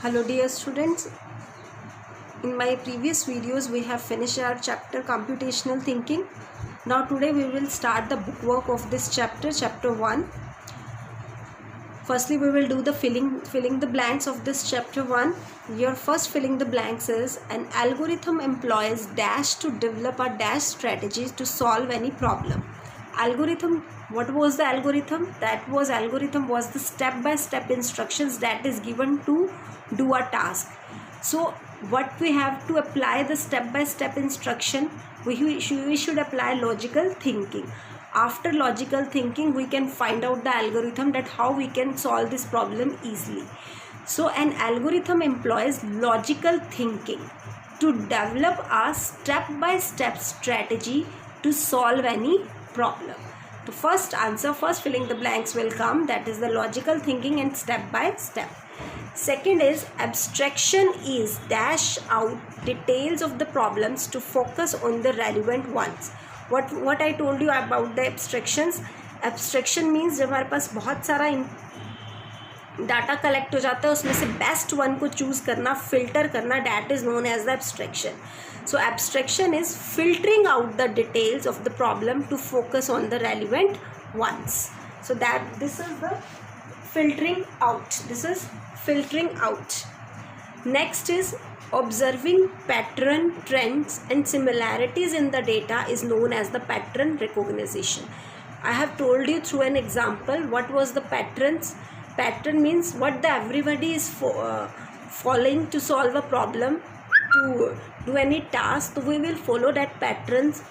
Hello dear students, in my previous videos we have finished our chapter computational thinking. Now today we will start the bookwork of this chapter 1. Firstly we will do the filling the blanks of this chapter 1. Your first filling the blanks is an algorithm employs dash to develop a dash strategy to solve any problem. Algorithm, what was the algorithm? Algorithm was the step-by-step instructions that is given to do a task. So what we have to apply the step-by-step instruction, we should apply logical thinking. After logical thinking we can find out the algorithm, that how we can solve this problem easily. So an algorithm employs logical thinking to develop a step-by-step strategy to solve any problem. The first filling the blanks will come, that is the logical thinking and step by step. Second is abstraction is dash out details of the problems to focus on the relevant ones. What I told you about the abstractions. Abstraction means जब हमारे पास बहुत सारा data collect हो जाता है, उसमें से best one को चूज करना, फिल्टर करना, that is known as the abstraction. So abstraction is filtering out the details of the problem to focus on the relevant ones. So this is the filtering out. Next is observing pattern, trends and similarities in the data is known as the pattern recognition. I have told you through an example what was the patterns. Pattern means what the everybody is following to solve a problem, to do any task. So we will follow that patterns,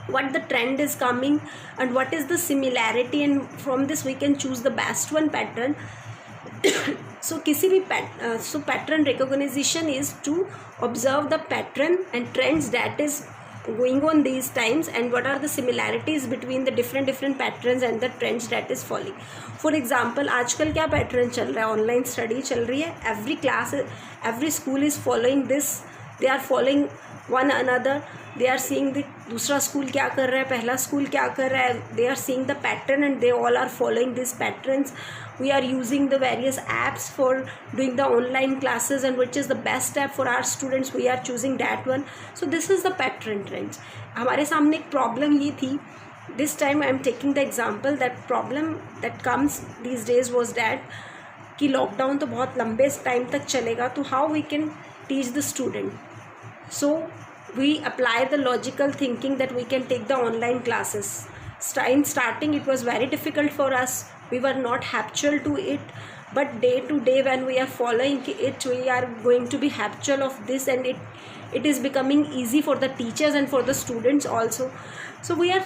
what the trend is coming and what is the similarity, and from this we can choose the best one pattern. So किसी भी so pattern recognition is to observe the pattern and trends that is going on these times, and what are the similarities between the different patterns and the trends that is following. For example, आजकल क्या pattern चल रहा है, online study चल रही है. Every school is following this, they are following one another, they are seeing the दूसरा school क्या कर रहा है, पहला स्कूल क्या कर रहा है, they are seeing the pattern and they all are following this patterns. We are using the various apps for doing the online classes, and which is the best app for our students, we are choosing that one. So this is the pattern trends. हमारे सामने एक problem ये थी. This time I am taking the example that problem that comes these days was that कि lockdown तो बहुत लंबे time तक चलेगा, तो how we can teach the student. So we apply the logical thinking that we can take the online classes. In starting it was very difficult for us, we were not habitual to it, but day to day when we are following it, we are going to be habitual of this, and it is becoming easy for the teachers and for the students also. So we are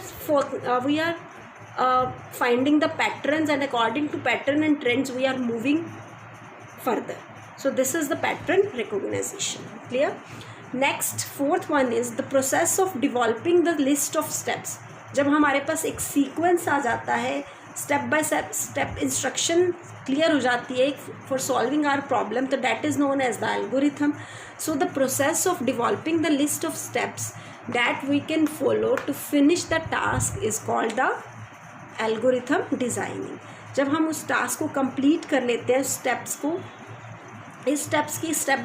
finding the patterns, and according to pattern and trends we are moving further. So this is the pattern recognition. Clear? Next, fourth one is the process of developing the list of steps. जब हमारे पास एक sequence आ जाता है, step by step instruction clear हो जाती है for solving our problem, तो that is known as the algorithm. So the process of developing the list of steps that we can follow to finish the task is called the algorithm designing. जब हम उस task को complete कर लेते हैं, इस step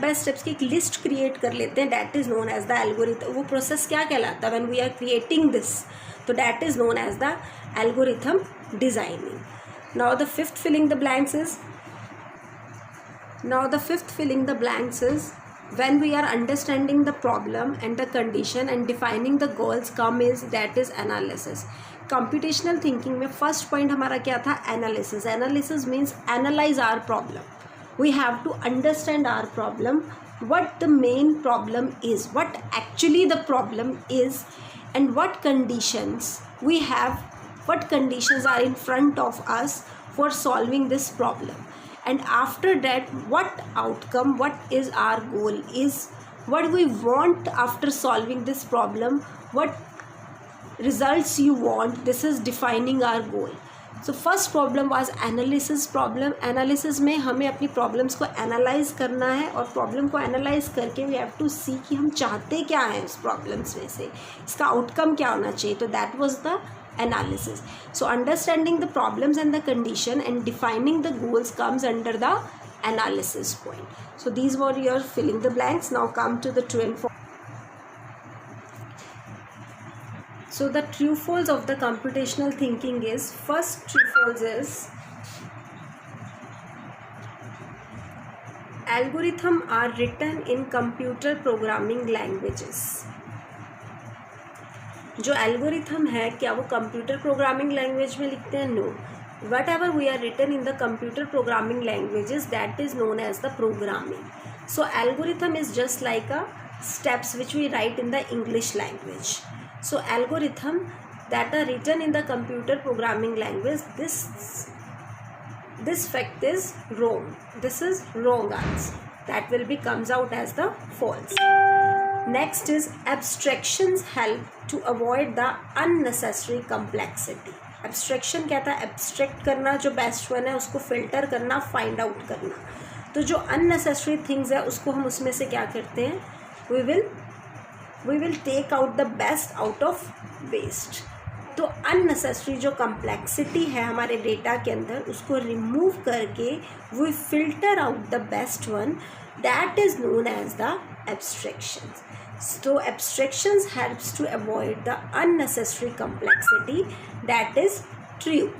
by steps की एक लिस्ट क्रिएट कर लेते हैं, that is known as the algorithm. वो प्रोसेस क्या कहलाता है when we are creating this, तो that is known as the algorithm designing. Now the fifth filling the blanks is when we are understanding the problem and the condition and defining the goals that is analysis. Computational thinking में first point हमारा क्या था, analysis. Analysis means analyze our problem. We have to understand our problem, what the main problem is, what actually the problem is, and what conditions we have, what conditions are in front of us for solving this problem, and after that what outcome, what is our goal, is what we want after solving this problem, what results you want. This is defining our goal. So first problem was analysis problem. Analysis में हमें अपनी problems को analyze करना है, और problem को analyze करके we have to see कि हम चाहते क्या हैं उस problems में से, इसका outcome क्या होना चाहिए. तो that was the analysis. So understanding the problems and the condition and defining the goals comes under the analysis point. So these were your filling the blanks. Now come to the true and false. So the true false of the computational thinking is, first true false is algorithm are written in computer programming languages. जो algorithm है क्या वो computer programming language में लिखते हैं? No. Whatever we are written in the computer programming languages that is known as the programming. So algorithm is just like a steps which we write in the English language. So algorithm that are written in the computer programming language, this fact is wrong. This is wrong answer. That will be comes out as the false. Next is abstractions help to avoid the unnecessary complexity. Abstraction क्या था? Abstract करना, जो best one है उसको filter करना, find out करना. तो जो unnecessary things है उसको हम उसमें से क्या करते हैं? We will take out the best out of waste. तो unnecessary जो complexity है हमारे डेटा के अंदर उसको remove करके we filter out the best one. That is known as the abstractions. So abstractions helps to avoid the unnecessary complexity. That is true.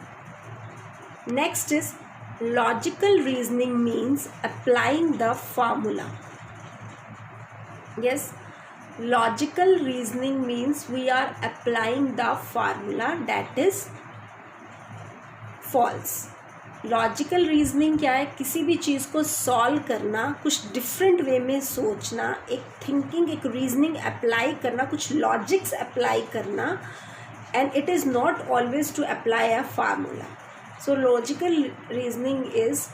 Next is logical reasoning means applying the formula. Yes, logical reasoning means we are applying the formula. That is false. Logical reasoning क्या है? किसी भी चीज़ को solve करना, कुछ different way में सोचना, एक थिंकिंग, एक रीजनिंग अप्लाई करना, कुछ लॉजिक्स अप्लाई करना, and it is not always to apply a formula. So logical reasoning is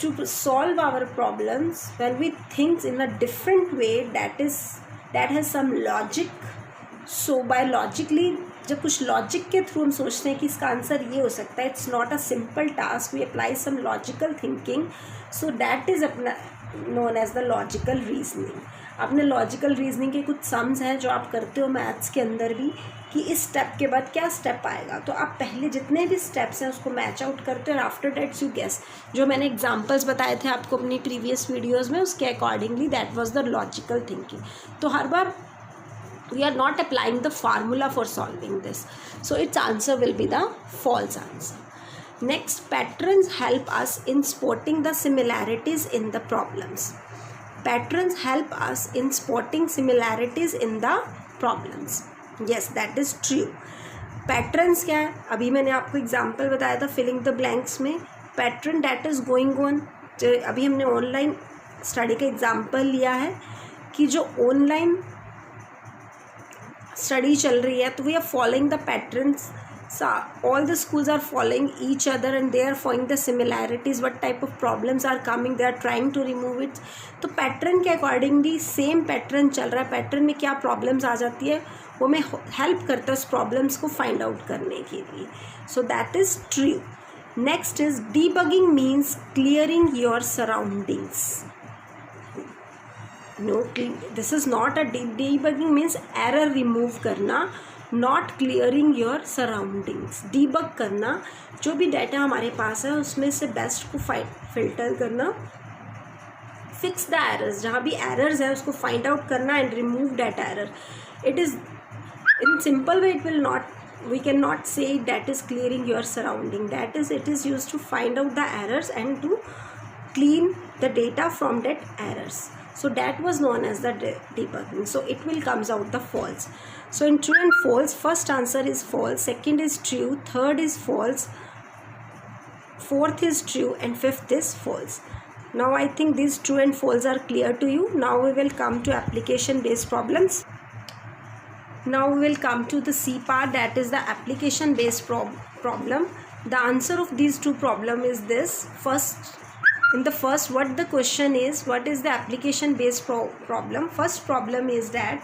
to solve our problems when we think in a different way that has some logic. So by logically, जब कुछ logic के through हम सोचते हैं कि इसका answer ये हो सकता है, it's not a simple task, we apply some logical thinking. So that is अपना known as the logical reasoning. आपने लॉजिकल रीजनिंग के कुछ सम्स हैं जो आप करते हो मैथ्स के अंदर भी, कि इस स्टेप के बाद क्या स्टेप आएगा, तो आप पहले जितने भी स्टेप्स हैं उसको मैच आउट करते हो और आफ्टर दैट यू गेस. जो मैंने एग्जांपल्स बताए थे आपको अपनी प्रीवियस वीडियोस में, उसके accordingly that was the logical thinking. तो हर बार we are not applying the formula for solving this, so its answer will be the false answer. Next, patterns help us in spotting the similarities in the problems. Patterns help us in spotting similarities in the problems. Yes, that is true. Patterns क्या है? अभी मैंने आपको example बताया था filling the blanks में. Pattern that is going on. अभी हमने ऑनलाइन स्टडी का एग्जाम्पल लिया है कि जो ऑनलाइन स्टडी चल रही है, तो we are following the patterns. All the schools are following each other and they are following the similarities. What type of problems are coming, they are trying to remove it. तो pattern के accordingly same pattern चल रहा है. Pattern में क्या problems आ जाती है वो मैं हेल्प करता है उस प्रॉब्लम्स को फाइंड आउट करने के लिए. So that is true. Next is debugging means clearing your surroundings. No, this is not a debugging means error remove करना, not clearing your surroundings. Debug करना, जो भी डाटा हमारे पास है उसमें से बेस्ट को फिल्टर करना, फिक्स द एरर्स, जहाँ भी एरर्स है उसको फाइंड आउट करना and remove that error. It is in simple way, it will not, we cannot say that is clearing your surrounding. That is, it is used to find out the errors and to clean the data from that errors. So that was known as the debugging. So it will comes out the false. So in true and false, first answer is false, second is true, third is false, fourth is true, and fifth is false. Now I think these true and false are clear to you. Now we will come to application based problems. Now we will come to the C part, that is the application based problem. The answer of these two problem is this. In the first, what the question is, what is the application based problem? First problem is that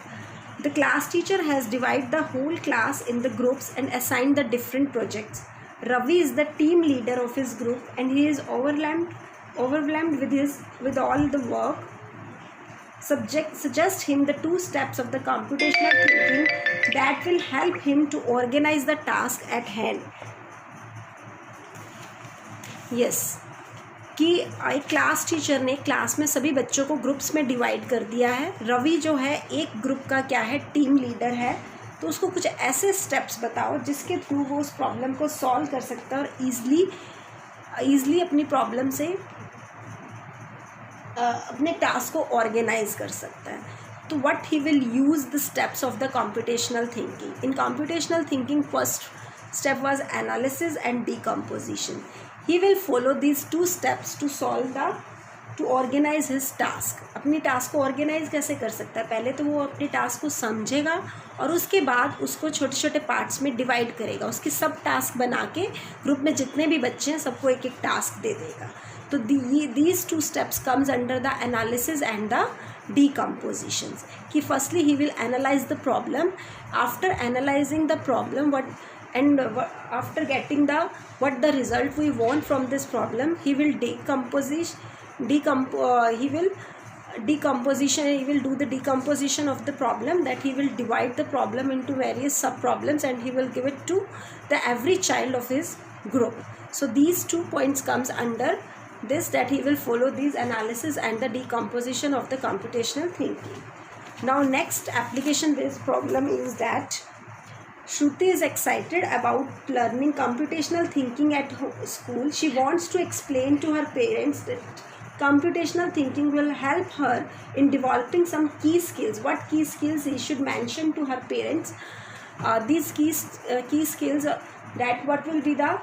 the class teacher has divided the whole class in the groups and assigned the different projects. Ravi is the team leader of his group and he is overwhelmed with all the work. Suggest him the 2 steps of the computational thinking that will help him to organize the task at hand. Yes, कि एक class teacher ने class में सभी बच्चों को groups में divide कर दिया है। रवि जो है एक ग्रुप का क्या है, टीम लीडर है। तो उसको कुछ ऐसे स्टेप्स बताओ जिसके थ्रू वो उस प्रॉब्लम को सॉल्व कर सकता है और ईज़िली अपनी प्रॉब्लम से अपने टास्क को ऑर्गेनाइज कर सकता है। तो what he will use the steps of the computational thinking. In computational thinking first step was analysis and decomposition. He will follow these two steps to organize his task. अपनी task को organise कैसे कर सकता है? पहले तो वो अपने टास्क को समझेगा और उसके बाद उसको छोटे छोटे पार्ट्स में डिवाइड करेगा। उसके सब टास्क बना के ग्रुप में जितने भी बच्चे हैं सबको एक एक टास्क दे देगा। तो these two steps comes under the analysis and the decompositions. कि firstly he will analyze the problem. After analyzing the problem, after getting what the result we want from this problem, he will do the decomposition of the problem, that he will divide the problem into various sub problems and he will give it to every child of his group. So these 2 points comes under this, that he will follow these analysis and the decomposition of the computational thinking. Now next application based problem is that Shruti is excited about learning computational thinking at school. She wants to explain to her parents that computational thinking will help her in developing some key skills. What key skills he should mention to her parents? These key skills, that what will be the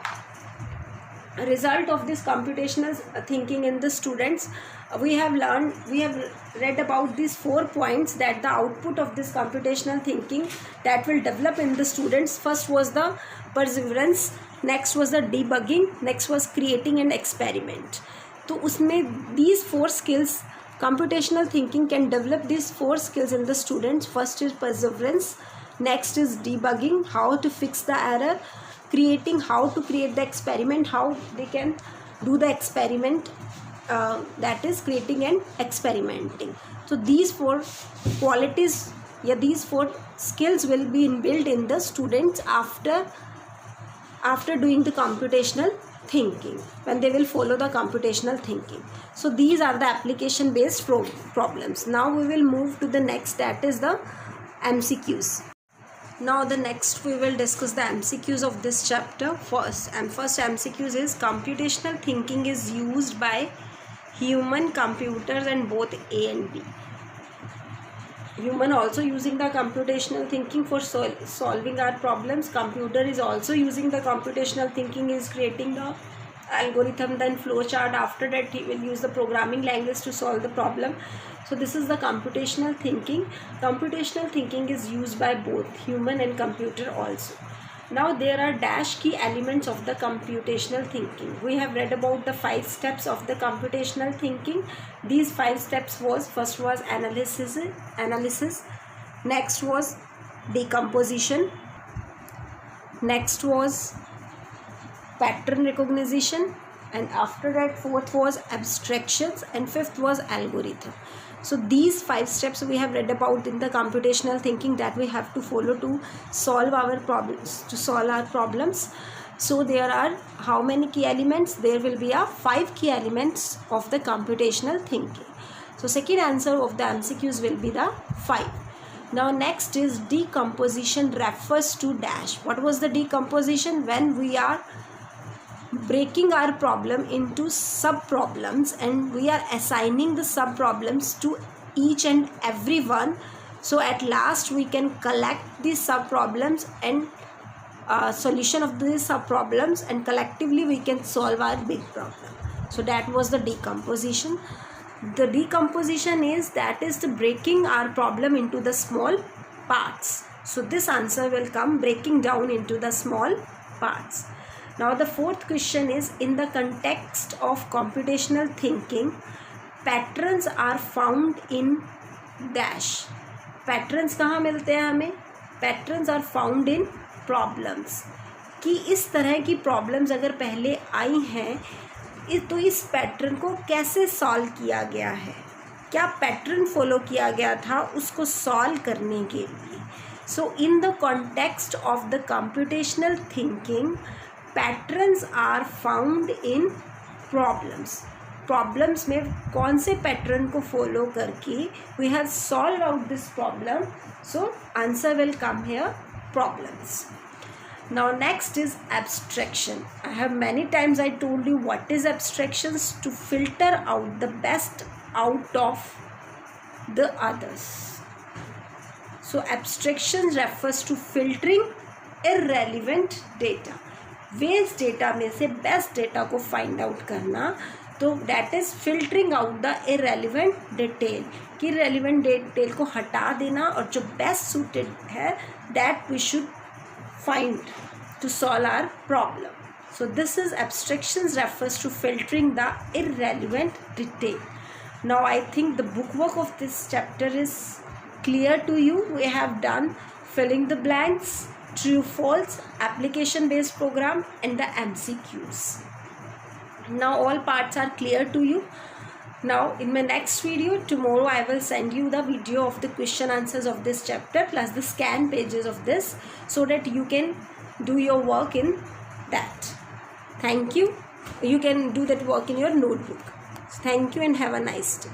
result of this computational thinking in the students. We have read about these 4 points, that the output of this computational thinking that will develop in the students. First was the perseverance, next was the debugging, next was creating and experiment. तो उसमें these 4 skills, computational thinking can develop these 4 skills in the students. First is perseverance, next is debugging, how to fix the error, creating, how to create the experiment, how they can do the experiment, that is creating and experimenting. So these 4 qualities, these 4 skills will be inbuilt in the students after doing the computational thinking, when they will follow the computational thinking. So these are the application based problems. Now we will move to the next, that is the MCQs. Now the next we will discuss the MCQs of this chapter. First MCQs is computational thinking is used by human, computers, and both A and B. Human also using the computational thinking for solving our problems. Computer is also using the computational thinking, is creating the algorithm, then flow chart. After that he will use the programming language to solve the problem. So this is the computational thinking. Computational thinking is used by both human and computer also. Now there are dash key elements of the computational thinking. We have read about the 5 steps of the computational thinking. These 5 steps was, first was analysis, next was decomposition, next was pattern recognition, and after that 4th was abstractions, and 5th was algorithm. So these 5 steps we have read about in the computational thinking that we have to follow to solve our problems. So there are how many key elements? There will be 5 key elements of the computational thinking. So second answer of the MCQs will be the 5. Now next is decomposition refers to dash. What was the decomposition? When we are breaking our problem into sub problems and we are assigning the sub problems to each and every one, so at last we can collect these sub problems and solution of these sub problems, and collectively we can solve our big problem. So that was the decomposition. The decomposition is the breaking our problem into the small parts. So this answer will come breaking down into the small parts. Now the 4th question is, in the context of computational thinking, patterns are found in dash. Patterns कहाँ मिलते हैं हमें? Patterns are found in problems. कि इस तरह की problems अगर पहले आई हैं तो इस पैटर्न को कैसे सॉल्व किया गया है, क्या पैटर्न फॉलो किया गया था उसको सॉल्व करने के लिए. So in the context of the computational thinking, patterns are found in problems. Problems में कौन से पैटर्न को फॉलो करके we have solve out this problem. So answer will come here, problems. Now next is abstraction. I have many times I told you what is abstractions, to filter out the best out of the others. So abstraction refers to filtering irrelevant data. Waste data में से best data को find out करना, तो that is filtering out the irrelevant detail. कि relevant detail को हटा देना और जो best suited है that we should find to solve our problem. So this is abstractions refers to filtering the irrelevant detail. Now I think the bookwork of this chapter is clear to you. We have done filling the blanks, true false, application based program and the MCQs. Now all parts are clear to you. Now in my next video tomorrow I will send you the video of the question answers of this chapter plus the scan pages of this, so that you can do your work in that. Thank you. You can do that work in your notebook. Thank you and have a nice day.